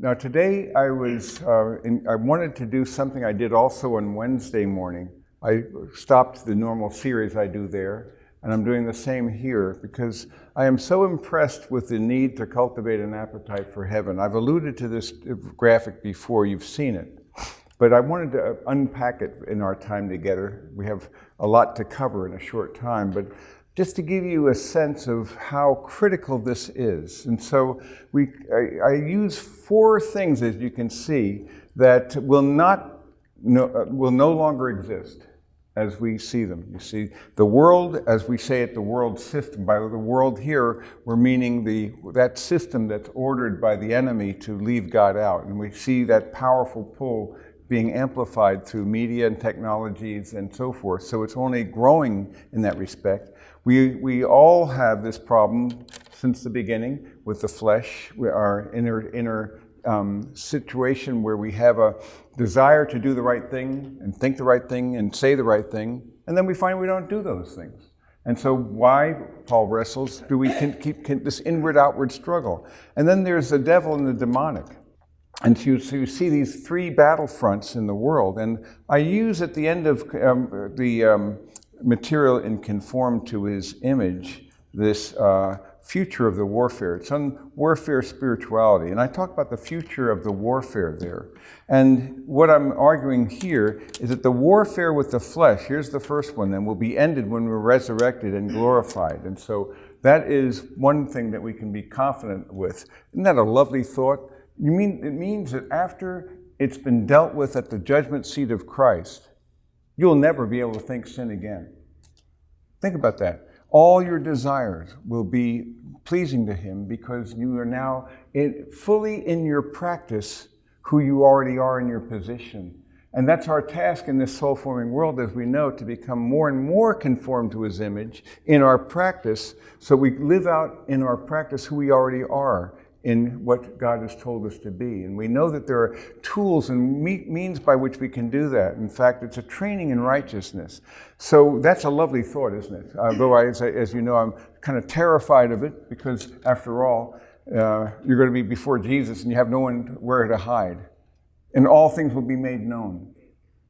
Now today I wanted to do something I did also on Wednesday morning. I stopped the normal series I do there, and I'm doing the same here because I am so impressed with the need to cultivate an appetite for heaven. I've alluded to this graphic before, you've seen it, but I wanted to unpack it in our time together. We have a lot to cover in a short time, but just to give you a sense of how critical this is. And so I use 4 things, as you can see, that will no longer exist as we see them. You see, the world, as we say it, the world system. By the world here, we're meaning that system that's ordered by the enemy to leave God out. And we see that powerful pull being amplified through media and technologies and so forth. So it's only growing in that respect. We all have this problem since the beginning with the flesh, our inner situation where we have a desire to do the right thing and think the right thing and say the right thing, and then we find we don't do those things. And so why, Paul wrestles, do we keep this inward-outward struggle? And then there's the devil and the demonic. And so you see these 3 battlefronts in the world. And I use at the end of the material in Conform to His Image, this future of the warfare. It's on warfare spirituality. And I talk about the future of the warfare there. And what I'm arguing here is that the warfare with the flesh, here's the first one, then will be ended when we're resurrected and glorified. And so that is one thing that we can be confident with. Isn't that a lovely thought? It means that after it's been dealt with at the judgment seat of Christ, you'll never be able to think sin again. Think about that. All your desires will be pleasing to Him because you are now fully in your practice who you already are in your position. And that's our task in this soul-forming world, as we know, to become more and more conformed to His image in our practice, so we live out in our practice who we already are in what God has told us to be. And we know that there are tools and means by which we can do that. In fact, it's a training in righteousness. So that's a lovely thought, isn't it? Although, as you know, I'm kind of terrified of it because, after all, you're going to be before Jesus and you have no one where to hide. And all things will be made known.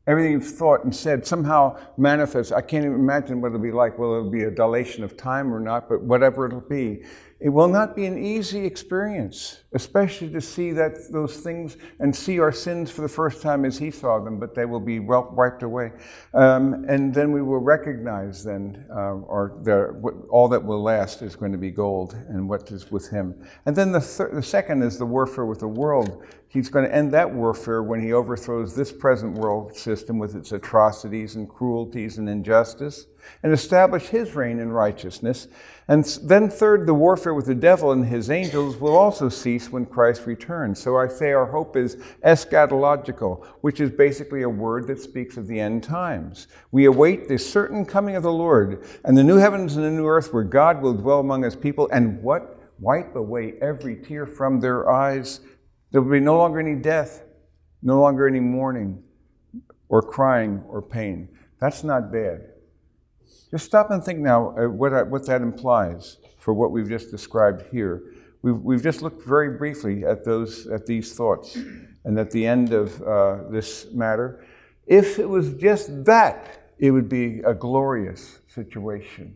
Everything you've thought and said somehow manifests. I can't even imagine what it'll be like. Will it be a dilation of time or not? But whatever it'll be, it will not be an easy experience, especially to see those things and see our sins for the first time as He saw them, but they will be wiped away. And then we will recognize all that will last is going to be gold and what is with Him. And then the second is the warfare with the world. He's going to end that warfare when He overthrows this present world system with its atrocities and cruelties and injustice and establish His reign in righteousness. And then third, the warfare with the devil and his angels will also cease when Christ returns. So I say our hope is eschatological, which is basically a word that speaks of the end times. We await the certain coming of the Lord and the new heavens and the new earth where God will dwell among His people and what? Wipe away every tear from their eyes. There will be no longer any death, no longer any mourning or crying or pain. That's not bad. Just stop and think now what that implies for what we've just described here. We've just looked very briefly at these thoughts, and at the end of this matter, if it was just that, it would be a glorious situation.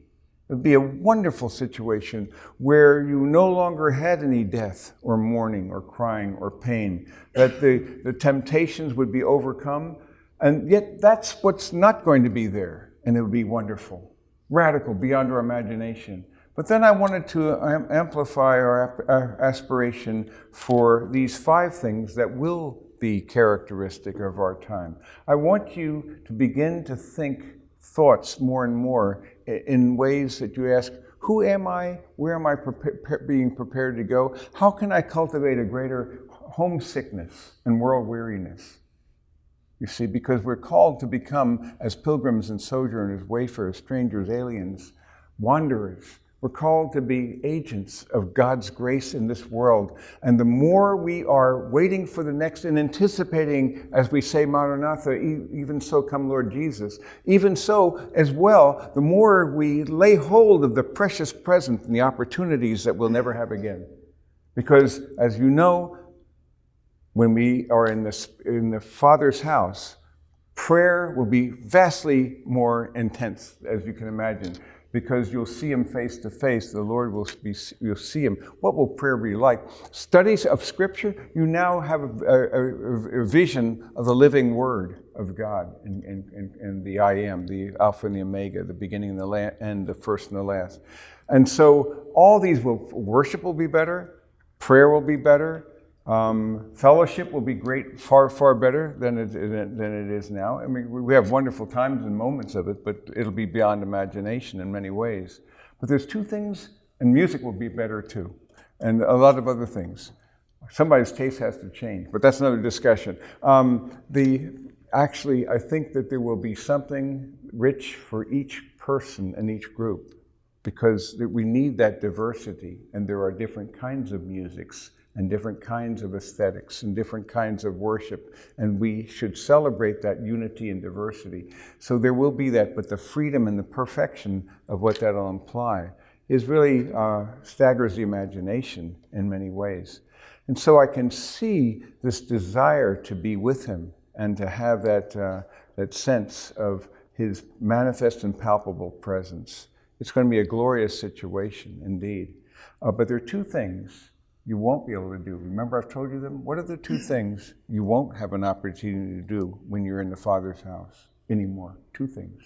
It would be a wonderful situation where you no longer had any death or mourning or crying or pain, that the temptations would be overcome, and yet that's what's not going to be there. And it would be wonderful, radical, beyond our imagination. But then I wanted to amplify our aspiration for these 5 things that will be characteristic of our time. I want you to begin to think thoughts more and more in ways that you ask, who am I? Where am I being prepared to go? How can I cultivate a greater homesickness and world weariness? You see, because we're called to become, as pilgrims and sojourners, wayfarers, strangers, aliens, wanderers. We're called to be agents of God's grace in this world. And the more we are waiting for the next and anticipating, as we say, Maranatha, even so come Lord Jesus, even so as well, the more we lay hold of the precious present and the opportunities that we'll never have again. Because, as you know, when we are in the Father's house, prayer will be vastly more intense, as you can imagine, because you'll see him face to face. The Lord you'll see him. What will prayer be like? Studies of Scripture, you now have a vision of the living Word of God and the I Am, the Alpha and the Omega, the beginning and the end, the first and the last. And so all these worship will be better, prayer will be better, fellowship will be great, far, far better than it is now. I mean, we have wonderful times and moments of it, but it'll be beyond imagination in many ways. But there's two things, and music will be better too, and a lot of other things. Somebody's taste has to change, but that's another discussion. Actually, I think that there will be something rich for each person and each group, because we need that diversity, and there are different kinds of musics and different kinds of aesthetics and different kinds of worship, and we should celebrate that unity and diversity. So there will be that, but the freedom and the perfection of what that'll imply is really staggers the imagination in many ways. And so I can see this desire to be with him and to have that sense of his manifest and palpable presence. It's going to be a glorious situation indeed. But there are two things you won't be able to do. Remember, I've told you them? What are the two things you won't have an opportunity to do when you're in the Father's house anymore? Two things.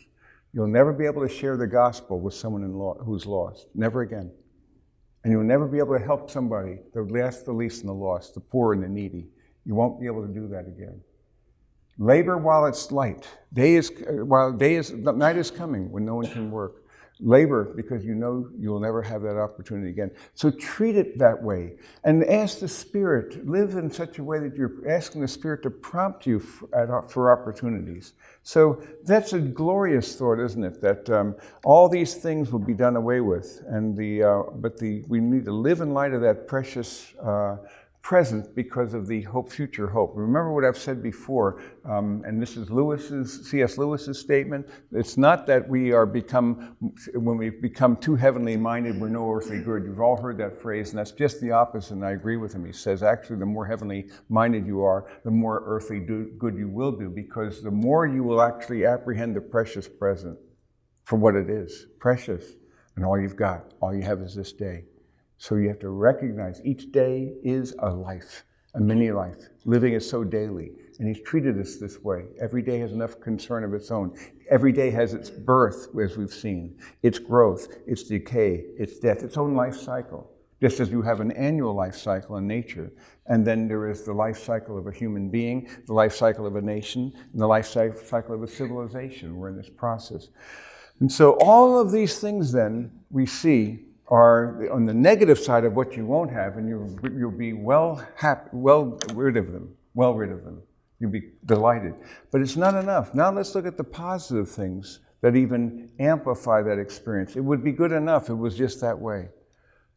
You'll never be able to share the gospel with someone who's lost. Never again. And you'll never be able to help somebody, the last, the least, and the lost, the poor and the needy. You won't be able to do that again. Labor while it's light. Night is coming when no one can work. Labor because you know you'll never have that opportunity again. So treat it that way and ask the Spirit, live in such a way that you're asking the Spirit to prompt you for opportunities. So that's a glorious thought, isn't it? That all these things will be done away with, and we need to live in light of that precious present because of the future hope. Remember what I've said before, and this is C.S. Lewis's statement. It's not that when we become too heavenly minded, we're no earthly good. You've all heard that phrase, and that's just the opposite, and I agree with him. He says, actually, the more heavenly minded you are, the more earthly good you will do, because the more you will actually apprehend the precious present for what it is, precious, and all you've got, all you have is this day. So you have to recognize each day is a life, a mini life. Living is so daily, and he's treated us this way. Every day has enough concern of its own. Every day has its birth, as we've seen, its growth, its decay, its death, its own life cycle. Just as you have an annual life cycle in nature, and then there is the life cycle of a human being, the life cycle of a nation, and the life cycle of a civilization. We're in this process. And so all of these things then we see are on the negative side of what you won't have, and you'll be well rid of them. You'll be delighted. But it's not enough. Now let's look at the positive things that even amplify that experience. It would be good enough if it was just that way.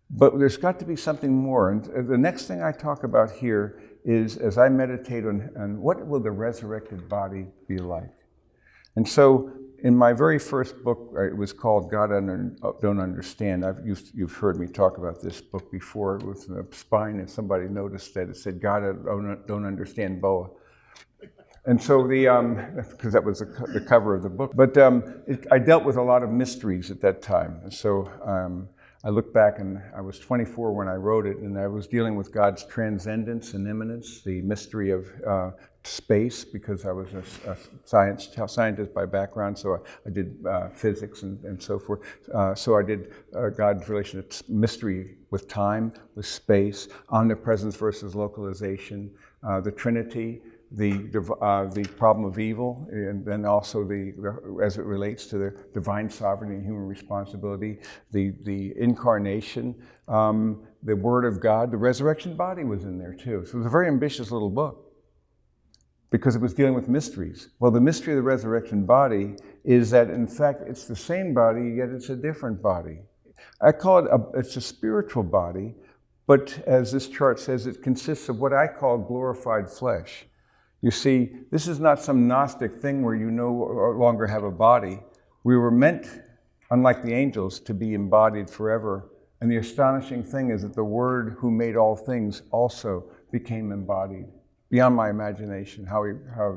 But there's got to be something more. And the next thing I talk about here is, as I meditate on what will the resurrected body be like. And so in my very first book, it was called God Don't Understand. You've heard me talk about this book before. It was a spine, and somebody noticed that it said God Don't Understand Boa. And so because that was the cover of the book. But I dealt with a lot of mysteries at that time. And so I look back, and I was 24 when I wrote it, and I was dealing with God's transcendence and immanence, the mystery of space, because I was a scientist by background, so I did physics and so forth. So I did God's relation to mystery with time, with space, omnipresence versus localization, the Trinity, the problem of evil, and then also as it relates to the divine sovereignty and human responsibility, the incarnation, the Word of God, the resurrection body was in there too. So it was a very ambitious little book, because it was dealing with mysteries. Well, the mystery of the resurrection body is that, in fact, it's the same body, yet it's a different body. I call it it's a spiritual body, but as this chart says, it consists of what I call glorified flesh. You see, this is not some Gnostic thing where you no longer have a body. We were meant, unlike the angels, to be embodied forever. And the astonishing thing is that the Word who made all things also became embodied. beyond my imagination, how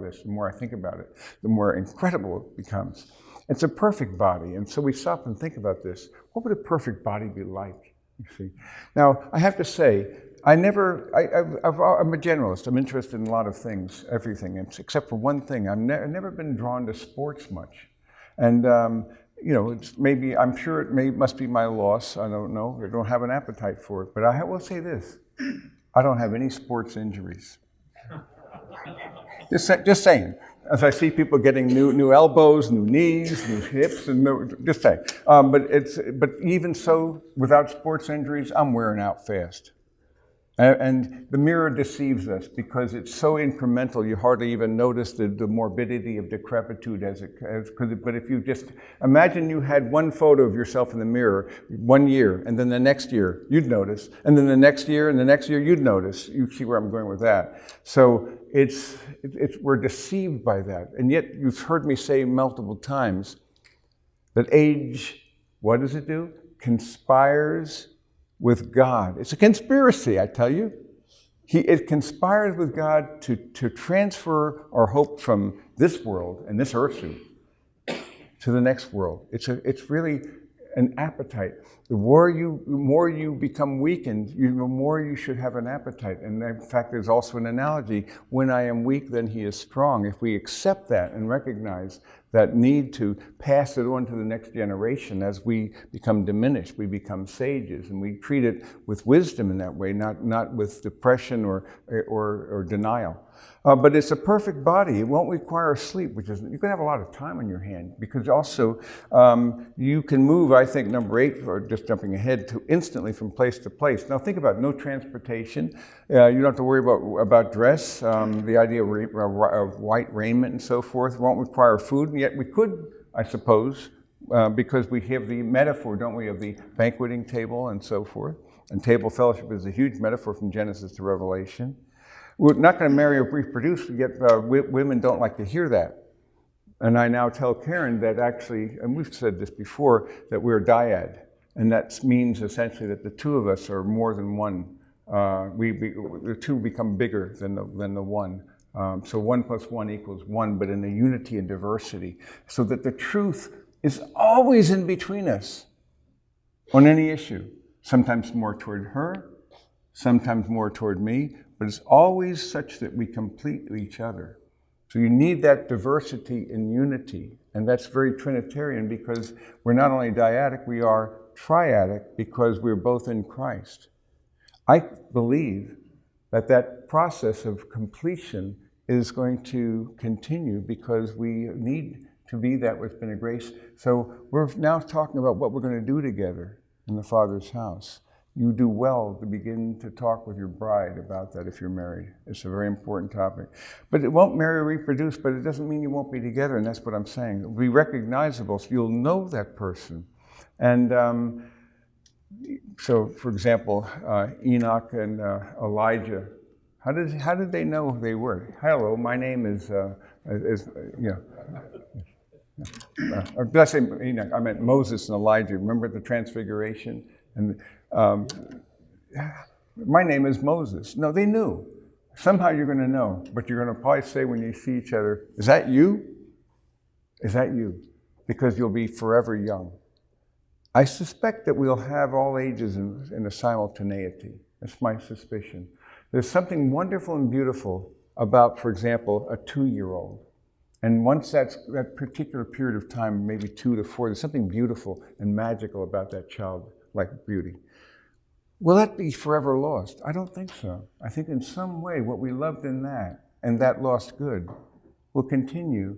this, the more I think about it, the more incredible it becomes. It's a perfect body, and so we stop and think about this. What would a perfect body be like, you see? Now, I have to say, I'm a generalist. I'm interested in a lot of things, everything, except for one thing. I've never been drawn to sports much. And, I'm sure it must be my loss. I don't know. I don't have an appetite for it. But I will say this. I don't have any sports injuries. Just saying. As I see people getting new elbows, new knees, new hips, and just saying. But even so, without sports injuries, I'm wearing out fast. And the mirror deceives us because it's so incremental, you hardly even notice the morbidity of decrepitude but if you just imagine you had one photo of yourself in the mirror 1 year, and then the next year you'd notice, and then the next year and the next year you'd notice. You see where I'm going with that. So we're deceived by that. And yet you've heard me say multiple times that age, what does it do? Conspires with God. It's a conspiracy, I tell you. It conspires with God to transfer our hope from this world and this earth suit to the next world. It's really an appetite. The more you become weakened, the more you should have an appetite. And in fact, there's also an analogy. When I am weak, then he is strong. If we accept that and recognize that need to pass it on to the next generation, as we become diminished, we become sages, and we treat it with wisdom in that way, not with depression or denial. But it's a perfect body. It won't require sleep, which is, you can have a lot of time on your hand, because also you can move, I think, number 8, or just jumping ahead, to instantly from place to place. Now think about no transportation. You don't have to worry about dress. The idea of white raiment and so forth won't require food, and yet we could, I suppose, because we have the metaphor, don't we, of the banqueting table and so forth. And table fellowship is a huge metaphor from Genesis to Revelation. We're not going to marry or reproduce, yet women don't like to hear that. And I now tell Karen that actually, and we've said this before, that we're a dyad. And that means essentially that the two of us are more than one. The two become bigger than the one. So 1 + 1 = 1, but in a unity and diversity. So that the truth is always in between us on any issue. Sometimes more toward her, sometimes more toward me, but it's always such that we complete each other. So you need that diversity in unity, and that's very Trinitarian, because we're not only dyadic, we are triadic, because we're both in Christ. I believe that process of completion is going to continue, because we need to be that within a grace. So we're now talking about what we're going to do together in the Father's house. You do well to begin to talk with your bride about that if you're married. It's a very important topic. But it won't marry or reproduce, but it doesn't mean you won't be together, and that's what I'm saying. It'll be recognizable, so you'll know that person. And so, for example, Enoch and Elijah, how did they know who they were? Hello, my name is did I say Enoch? I meant Moses and Elijah. Remember the Transfiguration? And my name is Moses. No, they knew. Somehow you're going to know, but you're going to probably say when you see each other, is that you? Is that you? Because you'll be forever young. I suspect that we'll have all ages in a simultaneity. That's my suspicion. There's something wonderful and beautiful about, for example, a 2-year-old. And once that particular period of time, maybe 2 to 4, there's something beautiful and magical about that child, like beauty. Will that be forever lost? I don't think so. I think in some way what we loved in that, and that lost good, will continue,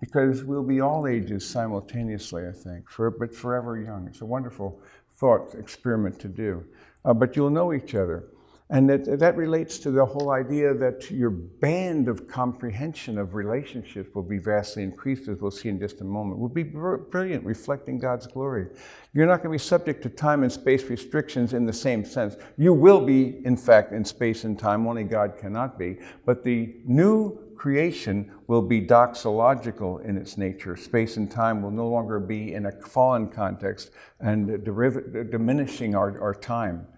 because we'll be all ages simultaneously, I think, but forever young. It's a wonderful thought experiment to do. But you'll know each other. And that relates to the whole idea that your band of comprehension of relationships will be vastly increased, as we'll see in just a moment. Will be brilliant, reflecting God's glory. You're not going to be subject to time and space restrictions in the same sense. You will be, in fact, in space and time, only God cannot be. But the new creation will be doxological in its nature. Space and time will no longer be in a fallen context and diminishing our time.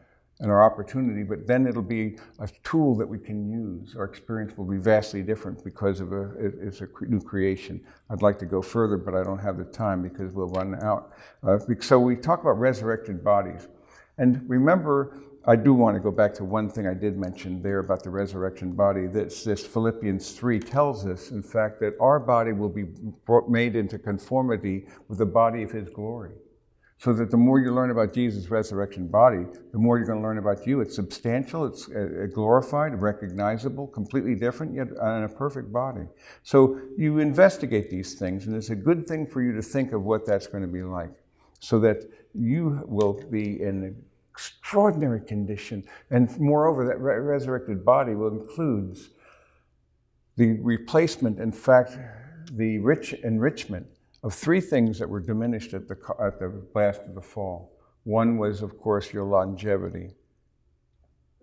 and our opportunity, but then it'll be a tool that we can use. Our experience will be vastly different because it's a new creation. I'd like to go further, but I don't have the time because we'll run out. So we talk about resurrected bodies. And remember, I do want to go back to one thing I did mention there about the resurrection body. This Philippians 3 tells us, in fact, that our body will be made into conformity with the body of his glory. So that the more you learn about Jesus' resurrection body, the more you're going to learn about you. It's substantial, it's glorified, recognizable, completely different, yet in a perfect body. So you investigate these things, and it's a good thing for you to think of what that's going to be like, so that you will be in extraordinary condition. And moreover, that resurrected body will include the replacement, in fact, the rich enrichment of three things that were diminished at the blast of the fall. One was, of course, your longevity.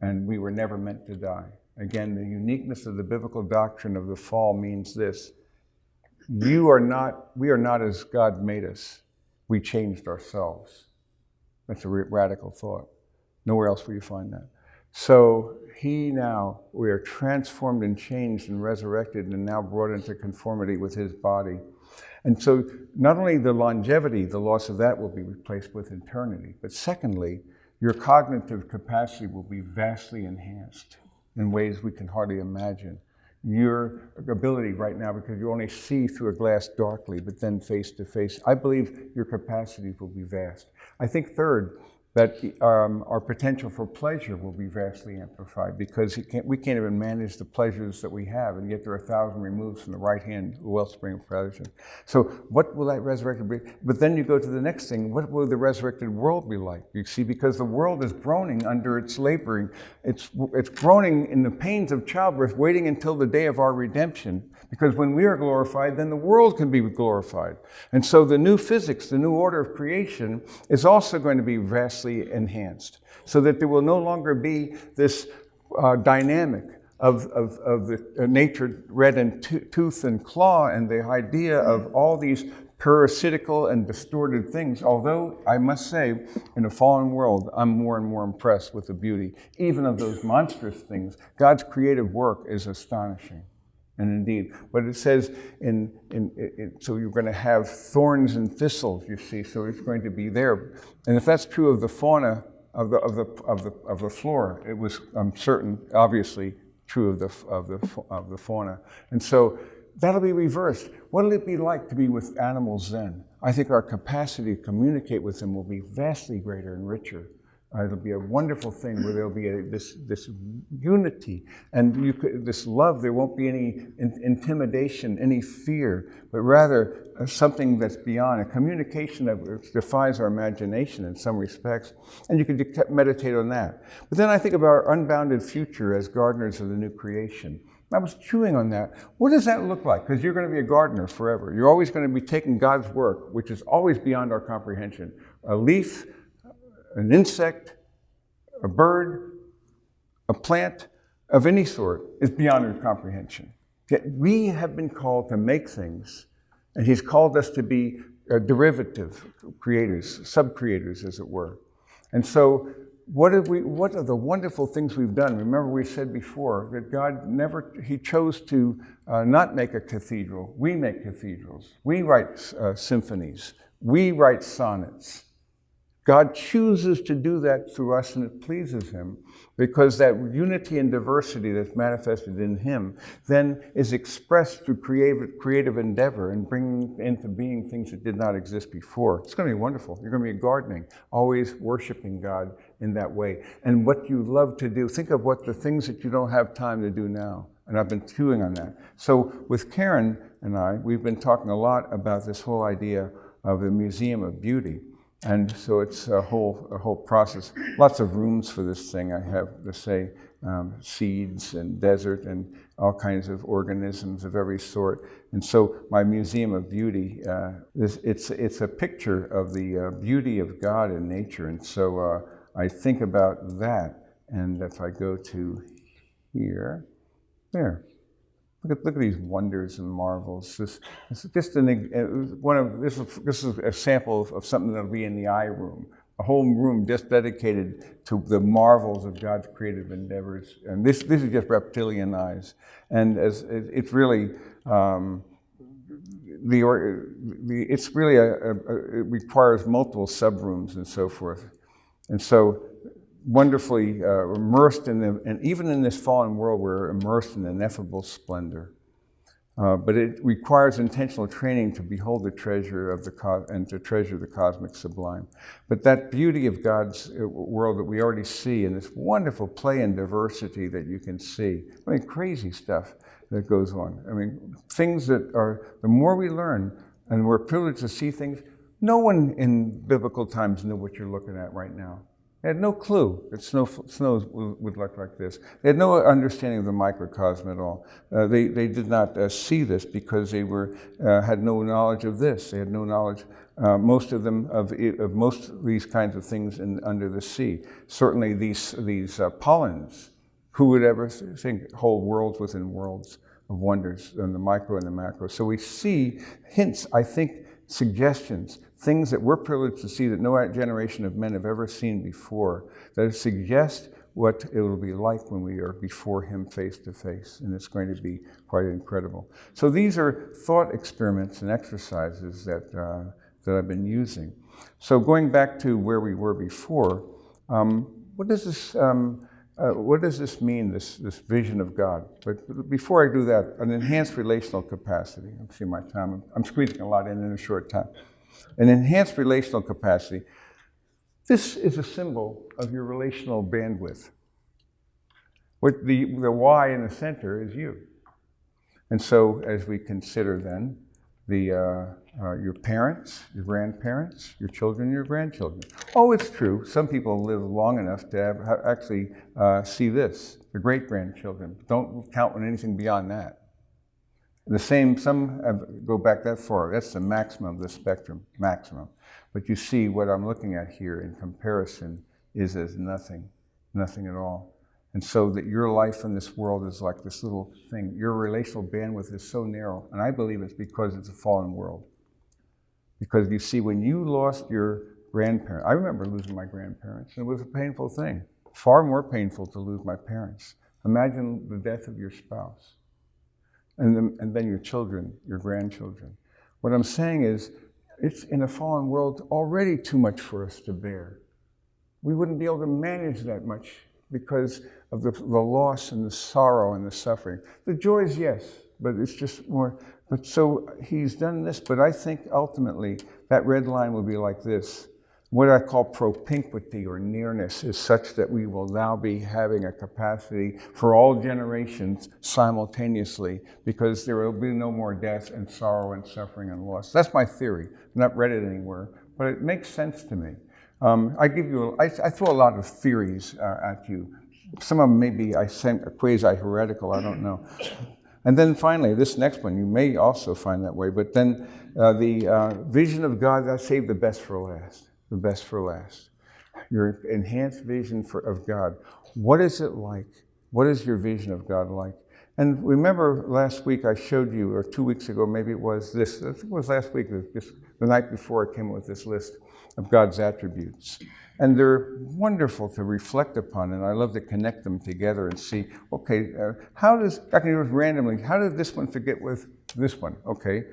And we were never meant to die. Again, the uniqueness of the biblical doctrine of the fall means this. We are not as God made us. We changed ourselves. That's a radical thought. Nowhere else will you find that. So we are transformed and changed and resurrected and now brought into conformity with his body. And so not only the longevity, the loss of that will be replaced with eternity, but secondly, your cognitive capacity will be vastly enhanced in ways we can hardly imagine. Your ability right now, because you only see through a glass darkly, but then face to face, I believe your capacities will be vast. I think third, that our potential for pleasure will be vastly amplified because we can't even manage the pleasures that we have, and yet they're 1,000 removed from the right-hand wellspring of pleasure. So what will that resurrected be? But then you go to the next thing, what will the resurrected world be like? You see, because the world is groaning under its laboring. It's groaning in the pains of childbirth, waiting until the day of our redemption. Because when we are glorified, then the world can be glorified. And so the new physics, the new order of creation, is also going to be vastly enhanced, so that there will no longer be this dynamic of the nature red in tooth and claw, and the idea of all these parasitical and distorted things. Although I must say, in a fallen world, I'm more and more impressed with the beauty, even of those monstrous things. God's creative work is astonishing. And indeed, but it says so you're going to have thorns and thistles, you see, so it's going to be there. And if that's true of the fauna of the flora, it was, I'm certain, obviously true of the fauna. And so that'll be reversed. What'll it be like to be with animals then? I think our capacity to communicate with them will be vastly greater and richer. It'll be a wonderful thing where there'll be this unity and this love. There won't be any intimidation, any fear, but rather something that's beyond, a communication that defies our imagination in some respects. And you could meditate on that. But then I think about our unbounded future as gardeners of the new creation. I was chewing on that. What does that look like? Because you're going to be a gardener forever. You're always going to be taking God's work, which is always beyond our comprehension. A leaf, an insect, a bird, a plant of any sort is beyond our comprehension. Yet we have been called to make things, and he's called us to be derivative creators, sub-creators, as it were. And so what are the wonderful things we've done? Remember, we said before that God he chose to not make a cathedral. We make cathedrals. We write symphonies. We write sonnets. God chooses to do that through us, and it pleases him, because that unity and diversity that's manifested in him then is expressed through creative endeavor and bringing into being things that did not exist before. It's going to be wonderful. You're going to be gardening, always worshiping God in that way. And what you love to do, think of what the things that you don't have time to do now. And I've been chewing on that. So with Karen and I, we've been talking a lot about this whole idea of the Museum of Beauty. And so it's a whole process. Lots of rooms for this thing. I have to say seeds and desert and all kinds of organisms of every sort. And so my Museum of Beauty, it's a picture of the beauty of God in nature. And so I think about that. And if I go to here, there. Look at these wonders and marvels. This is just this is a sample of something that'll be in the eye room. a whole room just dedicated to the marvels of God's creative endeavors. And this is just reptilian eyes. And it's really, it's really, it requires multiple subrooms and so forth. And so wonderfully immersed in and even in this fallen world, we're immersed in ineffable splendor. But it requires intentional training to behold the treasure of and to treasure the cosmic sublime. But that beauty of God's world that we already see, and this wonderful play and diversity that you can see. I mean, crazy stuff that goes on. I mean, things that are, the more we learn, and we're privileged to see things, no one in biblical times knew what you're looking at right now. They had no clue that snow would look like this. They had no understanding of the microcosm at all. They did not see this because they had no knowledge of this. They had no knowledge, most of them, of most of these kinds of things under the sea. Certainly these pollens, who would ever think whole worlds within worlds of wonders in the micro and the macro. So we see hints, I think, suggestions, things that we're privileged to see that no generation of men have ever seen before, that suggest what it will be like when we are before him face to face. And it's going to be quite incredible. So these are thought experiments and exercises that I've been using. So going back to where we were before, what does this mean, this vision of God? But before I do that, an enhanced relational capacity. I see my time. I'm squeezing a lot in a short time. An enhanced relational capacity. This is a symbol of your relational bandwidth. What the Y in the center is you. And so as we consider then your parents, your grandparents, your children, your grandchildren. Oh, it's true. Some people live long enough to actually see this, the great-grandchildren. Don't count on anything beyond that. The same, some go back that far. That's the maximum of the spectrum, maximum. But you see what I'm looking at here in comparison is as nothing, nothing at all. And so that your life in this world is like this little thing. Your relational bandwidth is so narrow. And I believe it's because it's a fallen world. Because you see, when you lost your grandparents, I remember losing my grandparents. And it was a painful thing. Far more painful to lose my parents. Imagine the death of your spouse. And then your children, your grandchildren. What I'm saying is, it's in a fallen world already too much for us to bear. We wouldn't be able to manage that much because of the loss and the sorrow and the suffering. The joys, yes, but it's just more. But so he's done this, but I think ultimately that red line will be like this. What I call propinquity or nearness is such that we will now be having a capacity for all generations simultaneously because there will be no more death and sorrow and suffering and loss. That's my theory. I've not read it anywhere, but it makes sense to me. I throw a lot of theories at you. Some of them may be quasi-heretical, I don't know. And then finally, this next one, you may also find that way, but then the vision of God, I saved the best for last. The best for last. Your enhanced vision of God. What is it like? What is your vision of God like? And remember last week I showed you, or 2 weeks ago, maybe it was this, I think it was last week, the night before I came up with this list of God's attributes. And they're wonderful to reflect upon, and I love to connect them together and see, okay, I can do it randomly, how did this one fit with this one? Okay,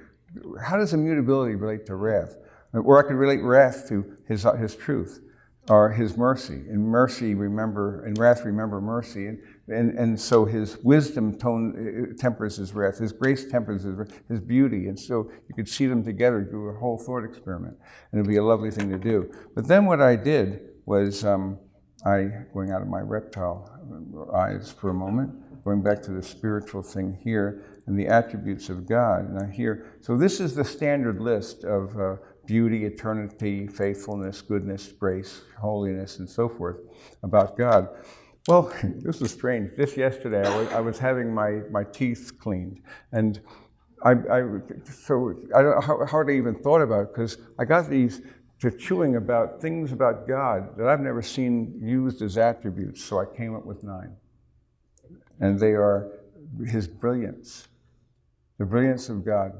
how does immutability relate to wrath? Or I could relate wrath to his truth, or his mercy. In mercy, remember, in wrath, remember mercy. And so his wisdom tempers his wrath. His grace tempers his beauty. And so you could see them together, do a whole thought experiment. And it'd be a lovely thing to do. But then what I did was, going out of my reptile eyes for a moment, going back to the spiritual thing here, and the attributes of God. So this is the standard list of beauty, eternity, faithfulness, goodness, grace, holiness, and so forth about God. Well, this is strange. Just yesterday, I was having my teeth cleaned, and I hardly even thought about it because I got these to chewing about things about God that I've never seen used as attributes. So I came up with 9, and they are his brilliance, the brilliance of God,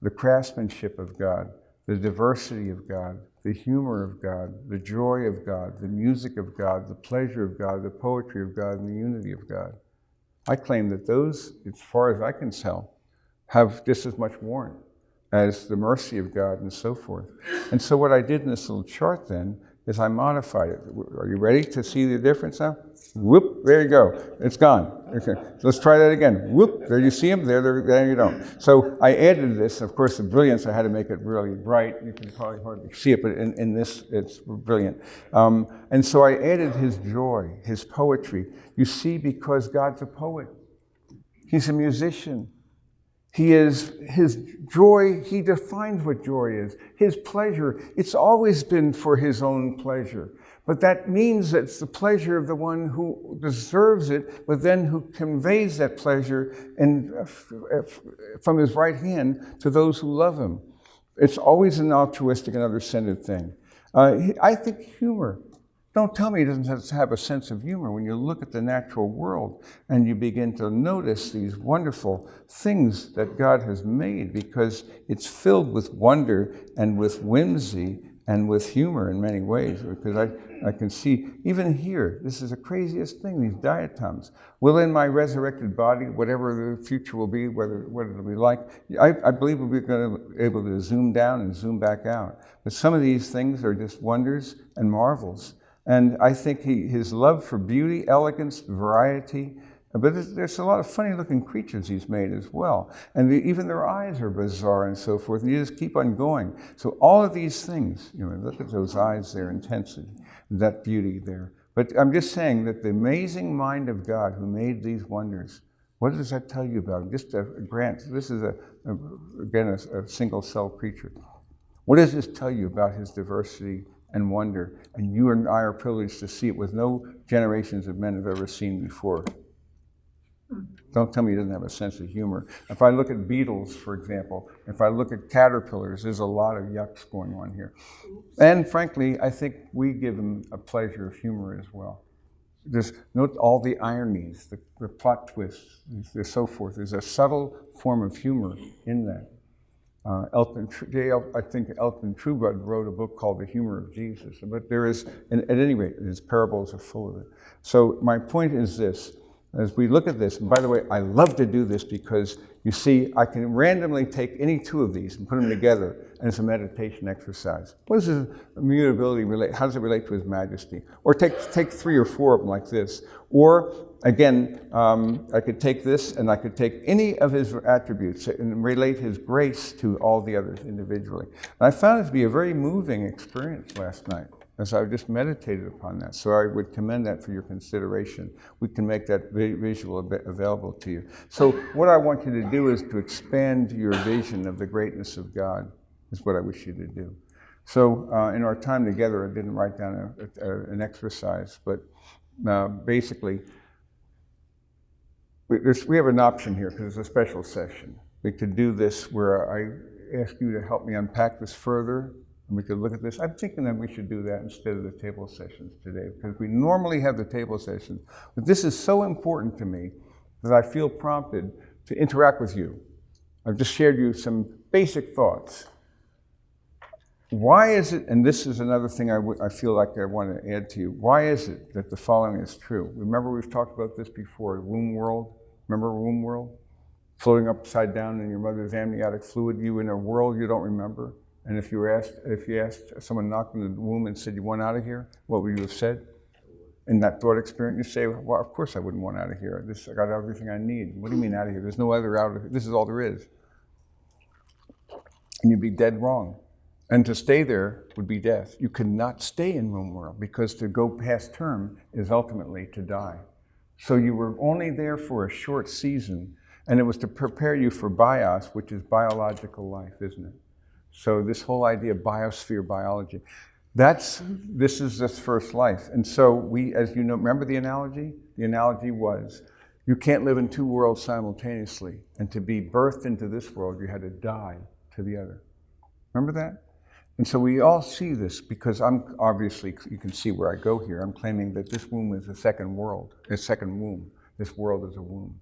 the craftsmanship of God, the diversity of God, the humor of God, the joy of God, the music of God, the pleasure of God, the poetry of God, and the unity of God. I claim that those, as far as I can tell, have just as much warrant as the mercy of God and so forth. And so what I did in this little chart then is I modified it. Are you ready to see the difference now? Whoop, there you go. It's gone. Okay. Let's try that again. Whoop, there you see them, there you don't. So I added this. Of course, the brilliance, I had to make it really bright. You can probably hardly see it, but in this, it's brilliant. And so I added his joy, his poetry. You see, because God's a poet. He's a musician. He is, his joy, he defines what joy is. His pleasure, it's always been for his own pleasure. But that means that it's the pleasure of the one who deserves it, but then who conveys that pleasure from his right hand to those who love him. It's always an altruistic and other-centered thing. I think humor. Don't tell me he doesn't have a sense of humor when you look at the natural world and you begin to notice these wonderful things that God has made, because it's filled with wonder and with whimsy and with humor in many ways. Because I can see, even here, this is the craziest thing, these diatoms. Will in my resurrected body, whatever the future will be, what it'll be like, I believe we'll be going to be able to zoom down and zoom back out. But some of these things are just wonders and marvels. And I think his love for beauty, elegance, variety, but there's a lot of funny-looking creatures he's made as well. And even their eyes are bizarre and so forth, and you just keep on going. So all of these things, look at those eyes, their intensity, that beauty there. But I'm just saying that the amazing mind of God who made these wonders, what does that tell you about him? Just a grant. This is, again, a single-cell creature. What does this tell you about his diversity and wonder? And you and I are privileged to see it with no generations of men have ever seen before. Don't tell me he doesn't have a sense of humor. If I look at beetles, for example, if I look at caterpillars, there's a lot of yucks going on here. And frankly, I think we give him a pleasure of humor as well. Just note all the ironies, the plot twists, and so forth. There's a subtle form of humor in that. Elton Trueblood wrote a book called The Humor of Jesus, but there is, at any rate, his parables are full of it. So my point is this, as we look at this, and by the way, I love to do this because, you see, I can randomly take any two of these and put them together, and it's a meditation exercise. What does his immutability relate? How does it relate to his majesty? Or take 3 or 4 of them like this. Or, again, I could take this, and I could take any of his attributes and relate his grace to all the others individually. And I found it to be a very moving experience last night, as I just meditated upon that. So I would commend that for your consideration. We can make that visual available to you. So what I want you to do is to expand your vision of the greatness of God, is what I wish you to do. So in our time together, I didn't write down an exercise, but basically, we have an option here because it's a special session. We could do this where I ask you to help me unpack this further, and we could look at this. I'm thinking that we should do that instead of the table sessions today, because we normally have the table sessions. But this is so important to me that I feel prompted to interact with you. I've just shared you some basic thoughts. Why is it, and this is another thing I feel like I want to add to you, why is it that the following is true? Remember, we've talked about this before, womb world. Remember womb world? Floating upside down in your mother's amniotic fluid, you in a world you don't remember. And if you asked someone knocked in the womb and said, you want out of here, what would you have said? In that thought experience, you say, well, of course I wouldn't want out of here. I got everything I need. What do you mean out of here? There's no other out of here. This is all there is. And you'd be dead wrong. And to stay there would be death. You could not stay in womb world, because to go past term is ultimately to die. So you were only there for a short season, and it was to prepare you for bios, which is biological life, isn't it? So this whole idea of biosphere biology, this is this first life. And so we, as you know, remember the analogy? The analogy was, you can't live in 2 worlds simultaneously. And to be birthed into this world, you had to die to the other. Remember that? And so we all see this, because I'm obviously, you can see where I go here. I'm claiming that this womb is a second world, a second womb. This world is a womb.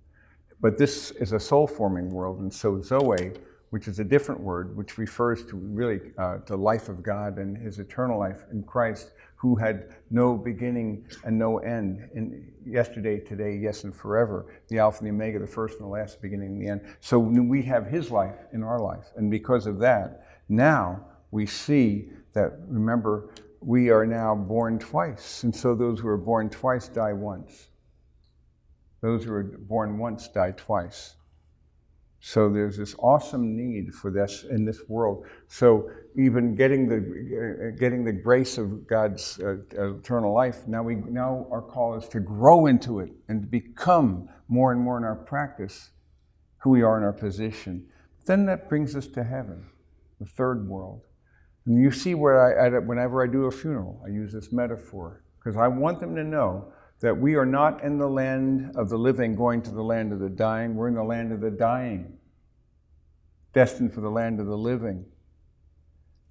But this is a soul-forming world, and so Zoe which is a different word, which refers to really the life of God and his eternal life in Christ, who had no beginning and no end, in yesterday, today, yes, and forever, the Alpha and the Omega, the first and the last, the beginning and the end. So we have his life in our life. And because of that, now we see that, remember, we are now born twice. And so those who are born twice die once. Those who are born once die twice. So there's this awesome need for this in this world. So even getting the grace of God's eternal life, now our call is to grow into it and to become more and more in our practice who we are in our position. Then that brings us to heaven, the third world. And you see where whenever I do a funeral, I use this metaphor because I want them to know that we are not in the land of the living going to the land of the dying. We're in the land of the dying, destined for the land of the living.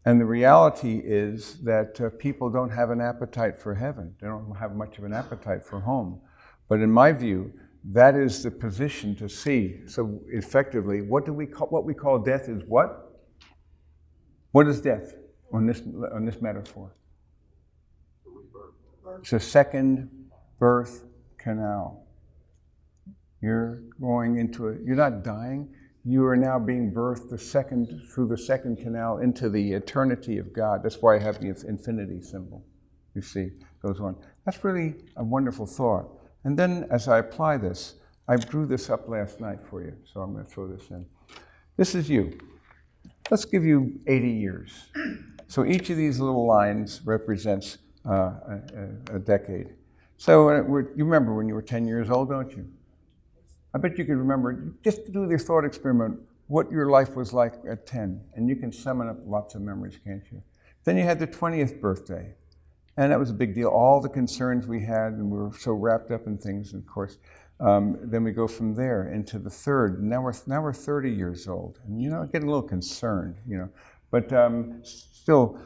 And the reality is that people don't have an appetite for heaven. They don't have much of an appetite for home. But in my view, that is the position to see. So effectively, what we call death is what? What is death on this metaphor? It's a second birth canal. You're going into you're not dying, you are now being birthed through the second canal into the eternity of God. That's why I have the infinity symbol. You see, goes on. That's really a wonderful thought. And then as I apply this, I drew this up last night for you, so I'm going to throw this in. This is you. Let's give you 80 years. So each of these little lines represents a decade. So you remember when you were 10 years old, don't you? I bet you could remember, just do this thought experiment, what your life was like at 10. And you can summon up lots of memories, can't you? Then you had the 20th birthday. And that was a big deal. All the concerns we had, and we were so wrapped up in things, and of course. Then we go from there into the third. Now we're 30 years old. And, getting a little concerned, But still,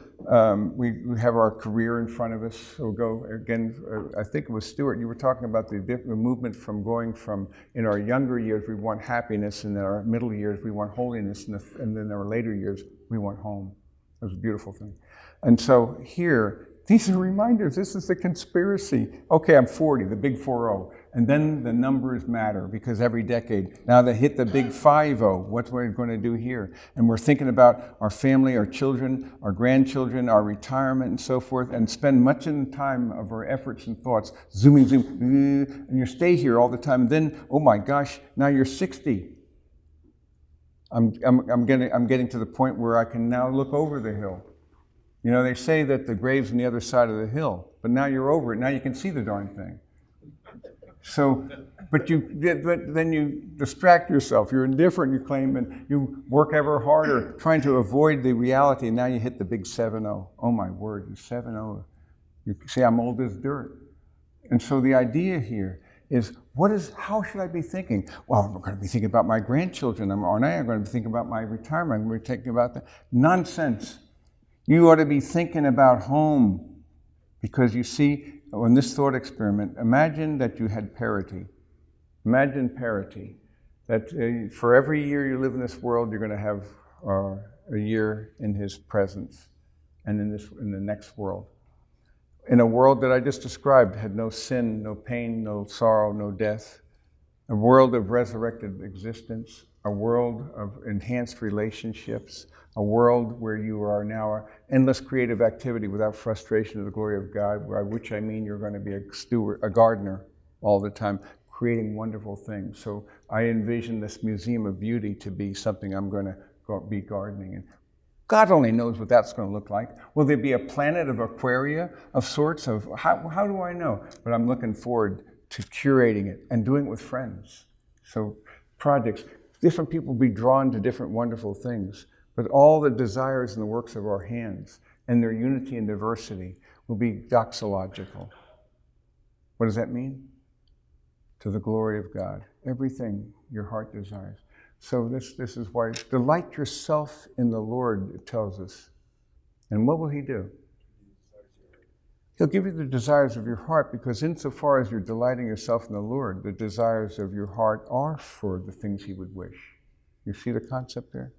we have our career in front of us. So we'll go again. I think it was Stuart. You were talking about the movement from going from in our younger years we want happiness, and in our middle years we want holiness, and then in our later years we want home. It was a beautiful thing. And so here, these are reminders. This is the conspiracy. Okay, I'm 40, the big 4-0. And then the numbers matter because every decade, now they hit the big 5-0. What we're going to do here? And we're thinking about our family, our children, our grandchildren, our retirement and so forth, and spend much of the time of our efforts and thoughts zooming, and you stay here all the time. And then, oh my gosh, now you're 60. I'm getting to the point where I can now look over the hill. They say that the grave's on the other side of the hill, but now you're over it. Now you can see the darn thing. So, but then you distract yourself. You're indifferent, you claim, and you work ever harder trying to avoid the reality, and now you hit the big 7-0. Oh my word, 7-0. You see, I'm old as dirt. And so the idea here is, how should I be thinking? Well, I'm going to be thinking about my grandchildren, aren't I? I'm going to be thinking about my retirement. I'm going to be thinking about that. Nonsense. You ought to be thinking about home, because you see, on this thought experiment, imagine that you had parity. Imagine parity, that for every year you live in this world, you're going to have a year in his presence, and in the next world. In a world that I just described, had no sin, no pain, no sorrow, no death, a world of resurrected existence, a world of enhanced relationships, a world where you are now endless creative activity without frustration of the glory of God, by which I mean you're going to be a gardener all the time, creating wonderful things. So I envision this museum of beauty to be something I'm going to be gardening in. God only knows what that's going to look like. Will there be a planet of aquaria of sorts? How do I know? But I'm looking forward to curating it and doing it with friends. So projects, different people will be drawn to different wonderful things. But all the desires and the works of our hands and their unity and diversity will be doxological. What does that mean? To the glory of God. Everything your heart desires. So this is why, delight yourself in the Lord, it tells us. And what will he do? He'll give you the desires of your heart, because insofar as you're delighting yourself in the Lord, the desires of your heart are for the things he would wish. You see the concept there?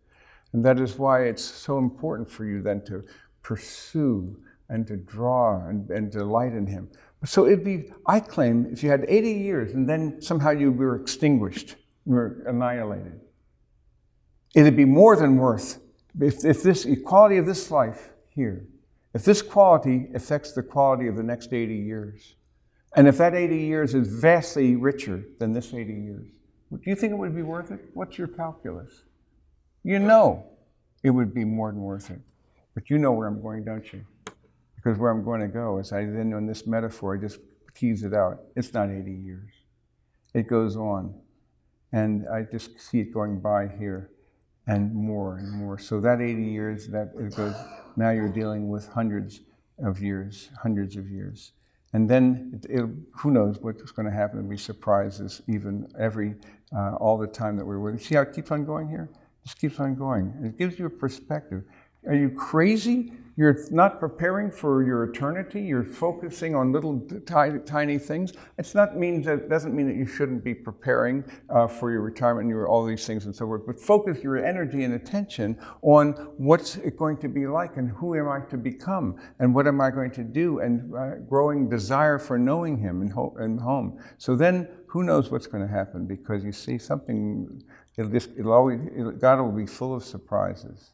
And that is why it's so important for you then to pursue and to draw and delight in him. So it'd be, I claim, if you had 80 years and then somehow you were extinguished, you were annihilated, it'd be more than worth, if this equality of this life here, if this quality affects the quality of the next 80 years, and if that 80 years is vastly richer than this 80 years, do you think it would be worth it? What's your calculus? You know it would be more than worth it. But you know where I'm going, don't you? Because where I'm going to go is, I then, on this metaphor, I just tease it out. It's not 80 years. It goes on. And I just see it going by here and more and more. So that 80 years, that it goes, now you're dealing with hundreds of years. And then, who knows what's going to happen. There'll be surprises even all the time that we're with. See how it keeps on going here? It just keeps on going. It gives you a perspective. Are you crazy? You're not preparing for your eternity. You're focusing on little tiny things. Doesn't mean that you shouldn't be preparing for your retirement and all these things and so forth. But focus your energy and attention on what's it going to be like, and who am I to become, and what am I going to do, and growing desire for knowing him and home. So then, who knows what's going to happen? Because you see, something. God will be full of surprises.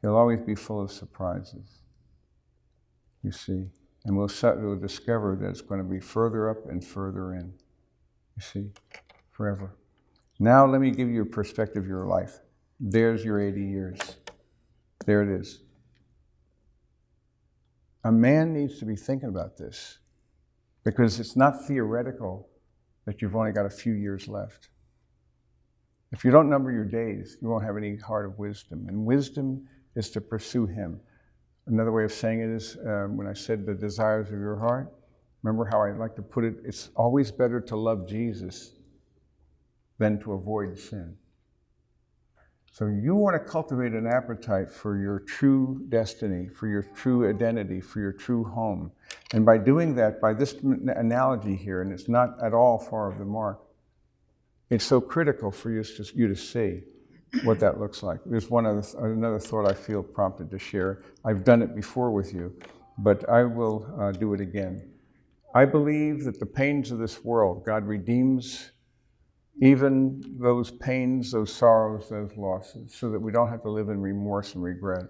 He'll always be full of surprises, you see. And we'll discover that it's going to be further up and further in, you see, forever. Now let me give you a perspective of your life. There's your 80 years. There it is. A man needs to be thinking about this, because it's not theoretical that you've only got a few years left. If you don't number your days, you won't have any heart of wisdom. And wisdom is to pursue him. Another way of saying it is, when I said the desires of your heart, remember how I like to put it, it's always better to love Jesus than to avoid sin. So you want to cultivate an appetite for your true destiny, for your true identity, for your true home. And by doing that, by this analogy here, and it's not at all far of the mark, it's so critical for you to see what that looks like. There's another thought I feel prompted to share. I've done it before with you, but I will do it again. I believe that the pains of this world, God redeems even those pains, those sorrows, those losses, so that we don't have to live in remorse and regret.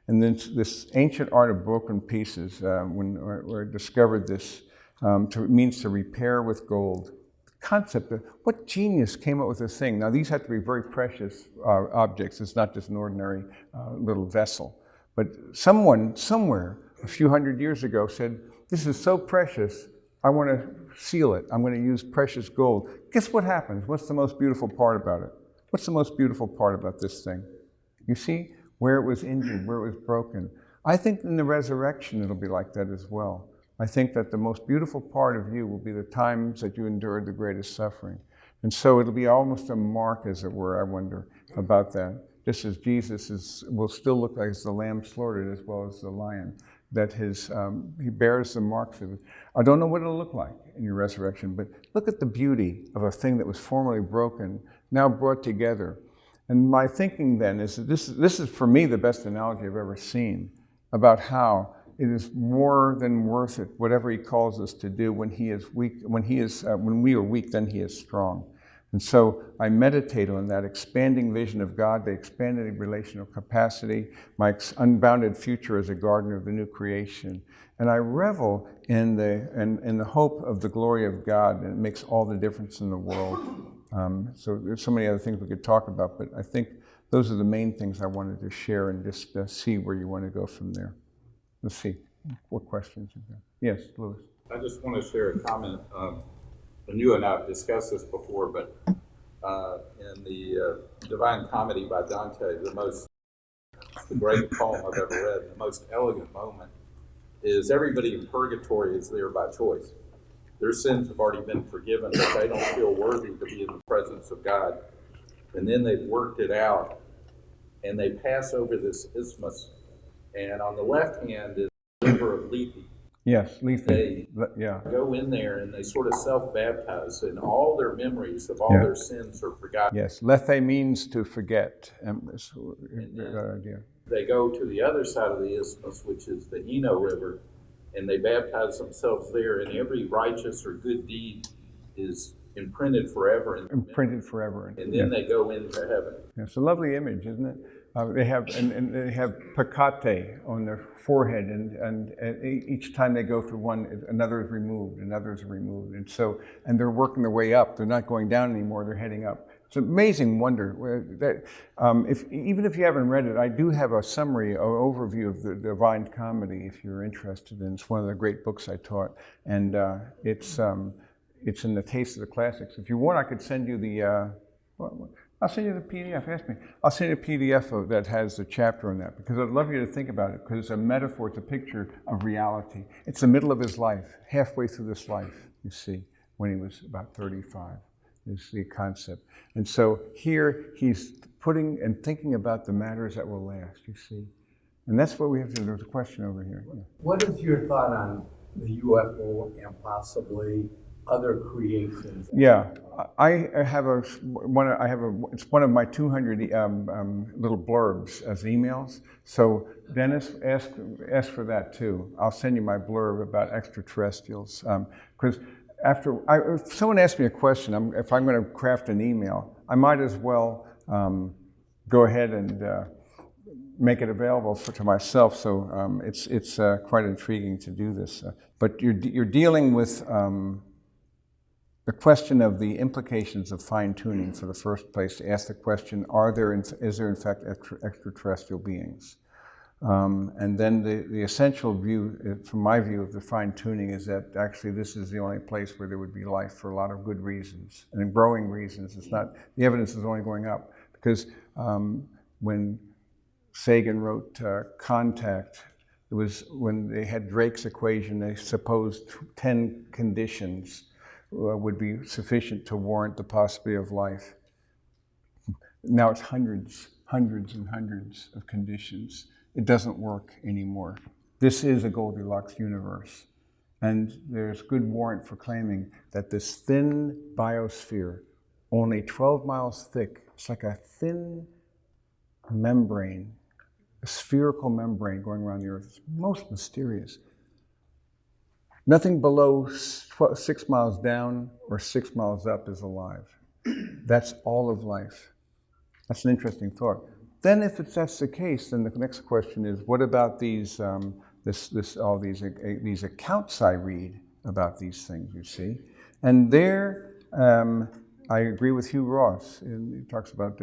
And then this ancient art of broken pieces, when I discovered this, means to repair with gold. Concept of what genius came up with this thing. Now, these have to be very precious objects. It's not just an ordinary little vessel. But someone, somewhere, a few hundred years ago said, this is so precious, I want to seal it. I'm going to use precious gold. Guess what happens? What's the most beautiful part about it? What's the most beautiful part about this thing? You see, where it was injured, where it was broken. I think in the resurrection it'll be like that as well. I think that the most beautiful part of you will be the times that you endured the greatest suffering. And so it'll be almost a mark, as it were, I wonder, about that. Just as Jesus will still look like the lamb slaughtered as well as the lion, that he bears the marks of it. I don't know what it'll look like in your resurrection, but look at the beauty of a thing that was formerly broken, now brought together. And my thinking then is that this is for me the best analogy I've ever seen about how it is more than worth it, whatever he calls us to do when he is weak. When we are weak, then he is strong. And so I meditate on that expanding vision of God, the expanded relational capacity, my unbounded future as a gardener of the new creation. And I revel in the hope of the glory of God, and it makes all the difference in the world. So there's so many other things we could talk about, but I think those are the main things I wanted to share, and just see where you want to go from there. Let's see, what questions you got? Yes, Louis. I just want to share a comment. And you and I have discussed this before, but in the Divine Comedy by Dante, the great poem I've ever read, the most elegant moment is everybody in purgatory is there by choice. Their sins have already been forgiven, but they don't feel worthy to be in the presence of God. And then they've worked it out, and they pass over this isthmus. And on the left hand is the river of Lethe. Yes, They lethe. Yeah. go in there and they sort of self-baptize, and all their memories of all Yeah. their sins are forgotten. Yes, lethe means to forget. And then That idea. they go to the other side of the isthmus, which is the Eno River, and they baptize themselves there, and every righteous or good deed is imprinted forever in their memory. Imprinted forever. And then they go into heaven. It's a lovely image, isn't it? They have and they have pecate on their forehead, and each time they go through one, another is removed, another is removed, and they're working their way up. They're not going down anymore. They're heading up. It's an amazing wonder. Even if you haven't read it, I do have a summary or overview of the Divine Comedy if you're interested in. It's one of the great books I taught, and it's in the Taste of the Classics. If you want, I could send you the. I'll send you the PDF. Ask me. I'll send you a PDF that has a chapter on that, because I'd love you to think about it, because it's a metaphor, it's a picture of reality. It's the middle of his life, halfway through this life, you see, when he was about 35, is the concept. And so here he's putting and thinking about the matters that will last, you see. And that's what we have to do. There's a question over here. Yeah. What is your thought on the UFO and possibly other creations? Yeah, I have it's one of my 200 little blurbs as emails. So Dennis, ask for that too. I'll send you my blurb about extraterrestrials. Because if someone asks me a question, if I'm going to craft an email, I might as well go ahead and make it available to myself. So it's quite intriguing to do this. But you're dealing with the question of the implications of fine-tuning for the first place, to ask the question, is there in fact extraterrestrial beings? And then the essential view, from my view of the fine-tuning, is that actually this is the only place where there would be life for a lot of good reasons, and growing reasons. It's not, the evidence is only going up, because when Sagan wrote Contact, it was when they had Drake's equation, they supposed 10 conditions would be sufficient to warrant the possibility of life. Now it's hundreds and hundreds of conditions. It doesn't work anymore. This is a Goldilocks universe. And there's good warrant for claiming that this thin biosphere, only 12 miles thick, it's like a thin membrane, a spherical membrane going around the Earth. It's most mysterious. Nothing below 6 miles down or 6 miles up is alive. That's all of life. That's an interesting thought. Then, if that's the case, then the next question is, what about these these accounts I read about these things? You see, and there, I agree with Hugh Ross. He talks about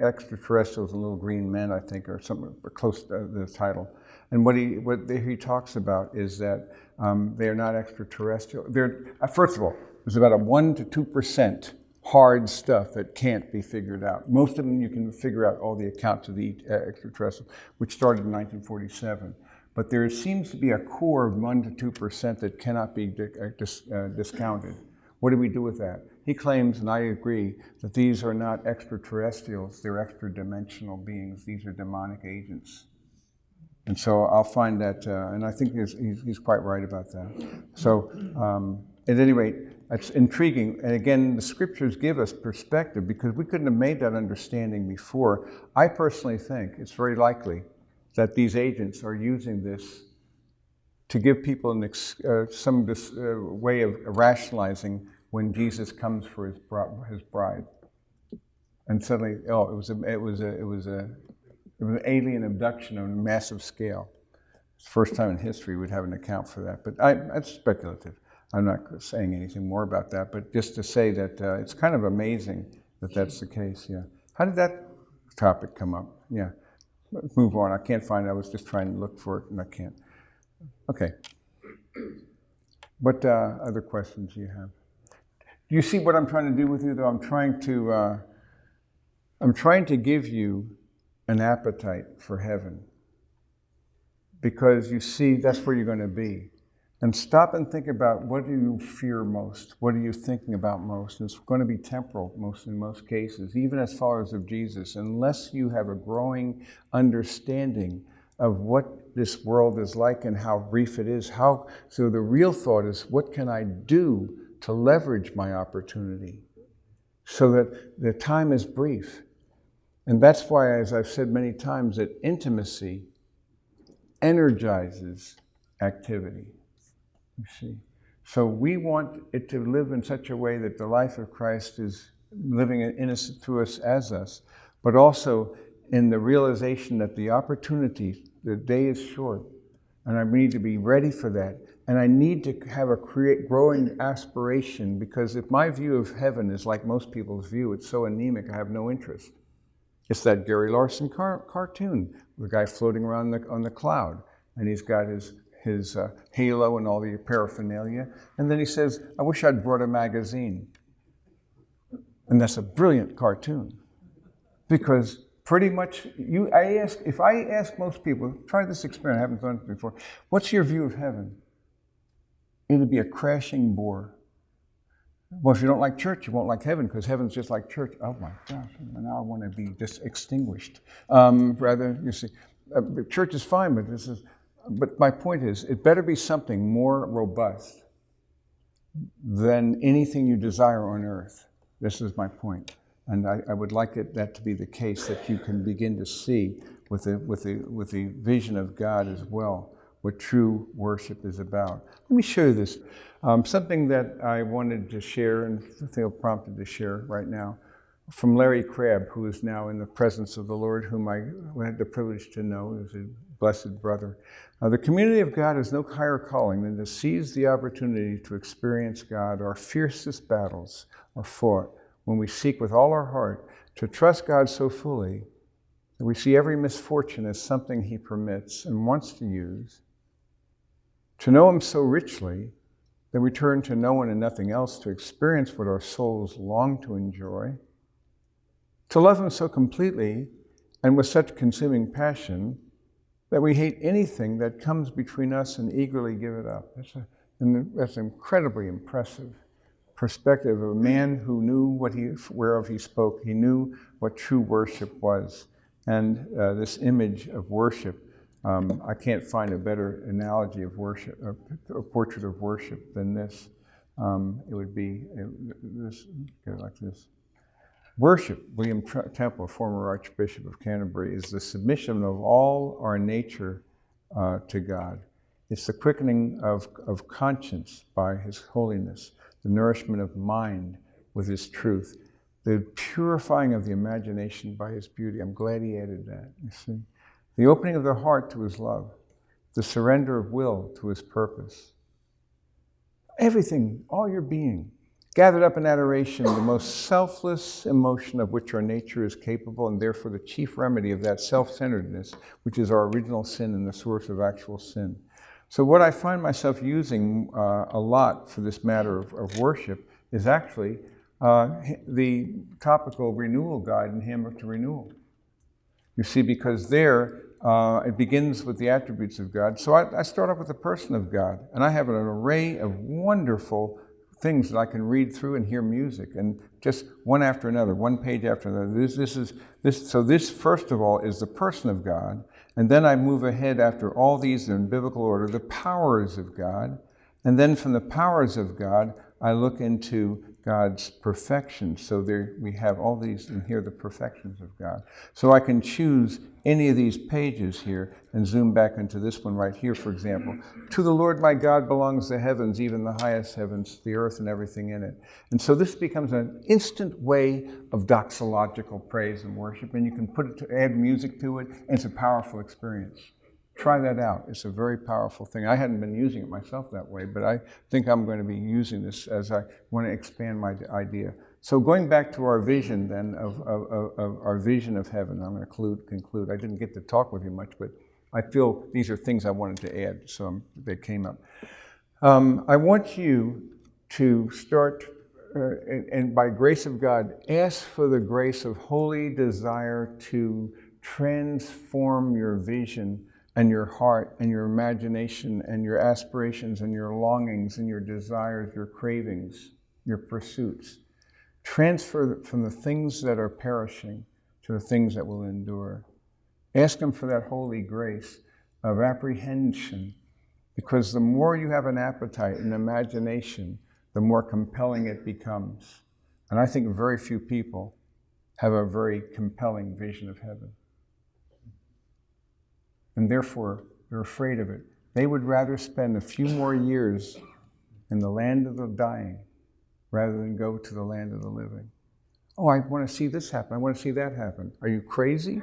extraterrestrials and little green men, I think, or something close to the title. And what he talks about is that they are not extraterrestrial. First of all, there's about a 1 to 2% hard stuff that can't be figured out. Most of them you can figure out all the accounts of the extraterrestrial, which started in 1947. But there seems to be a core of 1 to 2% that cannot be discounted. What do we do with that? He claims, and I agree, that these are not extraterrestrials, they're extra-dimensional beings. These are demonic agents. And so I'll find that, and I think he's quite right about that. So at any rate, it's intriguing. And again, the scriptures give us perspective, because we couldn't have made that understanding before. I personally think it's very likely that these agents are using this to give people some way of rationalizing when Jesus comes for his bride. And suddenly, it was an alien abduction on a massive scale. It's the first time in history we'd have an account for that. But that's speculative. I'm not saying anything more about that, but just to say that it's kind of amazing that that's the case, yeah. How did that topic come up? Yeah, let's move on. I can't find it. I was just trying to look for it, and I can't. Okay. What other questions do you have? Do you see what I'm trying to do with you, though? I'm trying to give you an appetite for heaven, because you see that's where you're going to be. And stop and think about, what do you fear most? What are you thinking about most? And it's going to be temporal in most cases, even as followers of Jesus. Unless you have a growing understanding of what this world is like and how brief it is. So the real thought is, what can I do to leverage my opportunity so that the time is brief? And that's why, as I've said many times, that intimacy energizes activity, you see. So we want it to live in such a way that the life of Christ is living innocent through us as us, but also in the realization that the opportunity, the day is short, and I need to be ready for that. And I need to have a growing aspiration, because if my view of heaven is like most people's view, it's so anemic, I have no interest. It's that Gary Larson cartoon, the guy floating around on the cloud, and he's got his halo and all the paraphernalia, and then he says, I wish I'd brought a magazine. And that's a brilliant cartoon, because pretty much, if I ask most people, try this experiment, I haven't done it before, what's your view of heaven? It'll be a crashing bore. Well, if you don't like church, you won't like heaven, because heaven's just like church. Oh my gosh, now I want to be just extinguished. You see, church is fine, but my point is, it better be something more robust than anything you desire on earth. This is my point. And I would like that to be the case, that you can begin to see with the vision of God as well what true worship is about. Let me show you this. Something that I wanted to share and feel prompted to share right now from Larry Crabb, who is now in the presence of the Lord, whom I had the privilege to know as a blessed brother. The community of God has no higher calling than to seize the opportunity to experience God. Our fiercest battles are fought when we seek with all our heart to trust God so fully that we see every misfortune as something He permits and wants to use, to know Him so richly that we turn to no one and nothing else to experience what our souls long to enjoy, to love Him so completely and with such consuming passion that we hate anything that comes between us and eagerly give it up. That's an incredibly impressive perspective of a man who knew whereof he spoke. He knew what true worship was. And this image of worship, I can't find a better analogy of worship, a portrait of worship than this. It would be this, like this. Worship, William Temple, former Archbishop of Canterbury, is the submission of all our nature to God. It's the quickening of conscience by His holiness, the nourishment of mind with His truth, the purifying of the imagination by His beauty. I'm glad He added that, you see. The opening of the heart to His love, the surrender of will to His purpose. Everything, all your being, gathered up in adoration, the most selfless emotion of which our nature is capable, and therefore the chief remedy of that self-centeredness, which is our original sin and the source of actual sin. So what I find myself using a lot for this matter of worship is actually the topical renewal guide and Handbook to Renewal. You see, because there it begins with the attributes of God. So I start off with the person of God, and I have an array of wonderful things that I can read through and hear music, and just one after another, one page after another. So this first of all is the person of God, and then I move ahead after all these in biblical order, the powers of God, and then from the powers of God, I look into God's perfection. So there we have all these, and here the perfections of God. So I can choose any of these pages here and zoom back into this one right here, for example. To the Lord my God belongs the heavens, even the highest heavens, the earth and everything in it. And so this becomes an instant way of doxological praise and worship, and you can add music to it, and it's a powerful experience. Try that out. It's a very powerful thing. I hadn't been using it myself that way, but I think I'm going to be using this as I want to expand my idea. So going back to our vision then of our vision of heaven, I'm going to conclude. I didn't get to talk with you much, but I feel these are things I wanted to add, so they came up. I want you to start, and by grace of God, ask for the grace of holy desire to transform your vision and your heart and your imagination and your aspirations and your longings and your desires, your cravings, your pursuits. Transfer from the things that are perishing to the things that will endure. Ask Him for that holy grace of apprehension, because the more you have an appetite and imagination, the more compelling it becomes. And I think very few people have a very compelling vision of heaven. And therefore, they're afraid of it. They would rather spend a few more years in the land of the dying rather than go to the land of the living. Oh, I want to see this happen. I want to see that happen. Are you crazy?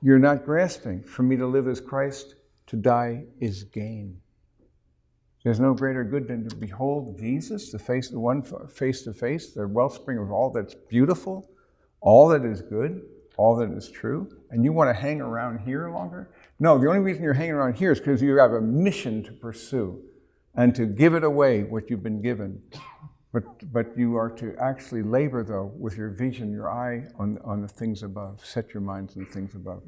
You're not grasping. For me to live as Christ, to die is gain. There's no greater good than to behold Jesus, the one face to face, the wellspring of all that's beautiful, all that is good, all that is true. And you want to hang around here longer? No, the only reason you're hanging around here is because you have a mission to pursue and to give it away what you've been given. But you are to actually labor, though, with your vision, your eye on the things above. Set your minds on things above.